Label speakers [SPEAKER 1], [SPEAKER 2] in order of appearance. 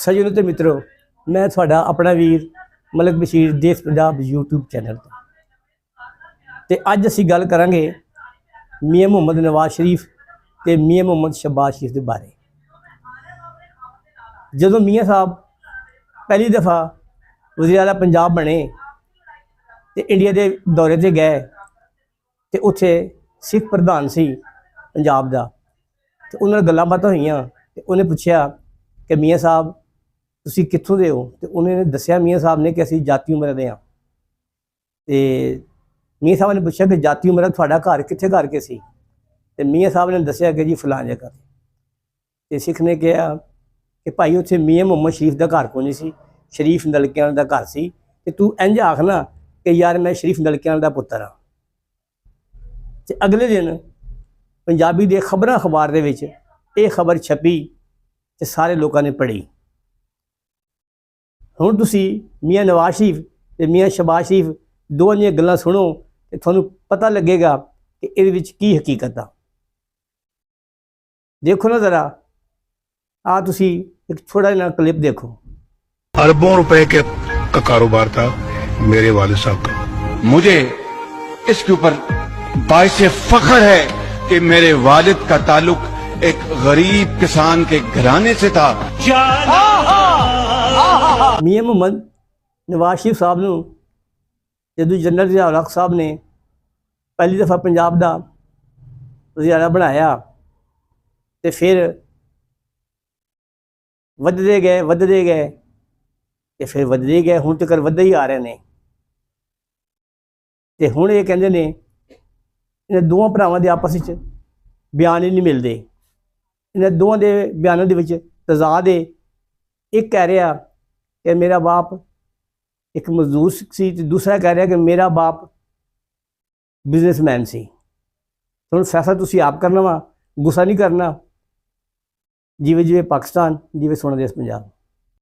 [SPEAKER 1] ਸੱਜਣੋ ਤੇ ਮਿੱਤਰੋ, मैं ਤੁਹਾਡਾ अपना वीर मलिक बशीर देश पंजाब यूट्यूब चैनल तो अज असी गल करांगे मियाँ मुहम्मद नवाज शरीफ ते मियाँ मुहम्मद शहबाज शरीफ के बारे। जदों मियाँ साहब पहली दफ़ा वज़ीर आला पंजाब बने तो इंडिया के दौरे पर गए तो उत्थे सिख प्रधान सी पंजाब का, तो उन्होंने गल्लां बातां होईयां ते उन्हें पुछया कि मियाँ साहब तुसी कित्थों दे हो, तो उन्होंने दस्या मियाँ साहब ने कि असी जाती उमर दे हाँ। तो मियाँ साहब ने पूछा कि जाती उमर तुहाडा घर कित्थे करके सी, तो मियाँ साहब ने दस्या कि जी फलां जगह। तो सिख ने कहा कि भाई उत्थे मियाँ मुहम्मद शरीफ का घर कोई नहीं सी, शरीफ नलकियां का घर सी, ते तू इंज आखना कि यार मैं शरीफ नलकियां का पुत्तर हाँ। तो अगले दिन पंजाबी दे खबरां अखबार दे विच ये खबर छपी तो सारे लोगों ने पढ़ी। हुण तुसी मियाँ नवाज शरीफ ते मियाँ शहबाज शरीफ दोवां दियां गल्लां सुनो तो तुहानूं पता लगेगा कि इहदे विच की हकीकत आ। देखो ना जरा, आ तुसी एक थोड़ा जिहा क्लिप देखो।
[SPEAKER 2] अरबों रुपए का कारोबार था मेरे वालिद साहब का।
[SPEAKER 3] मुझे इसके ऊपर बाइस फख्र है कि मेरे वालिद का ताल्लुक एक गरीब किसान के घराने से था।
[SPEAKER 1] मियाँ मुहम्मद नवाज शरीफ साहब नूं जदों जनरल ज़िया हक साहब ने पहली दफ़ा पंजाब का वज़ीर आला बनाया तो फिर वधदे गए तो फिर वधदे गए, हुण तक वधदे ही आ रहे हैं। तो हुण ये कहंदे ने इन्हां दोवां भरावां दे आपस विच बयान ही नहीं मिलते, इन्हां दोवां दे बयानां दे विच तज़ाद है। एक कह रहा कि मेरा बाप एक मजदूर सी, दूसरा कह रहा कि मेरा बाप बिजनेसमैन सी। हुण फैसला तुसीं आप करना वा, गुस्सा नहीं करना। जीवे जीवे पाकिस्तान, जीवे सोना देश पंजाब।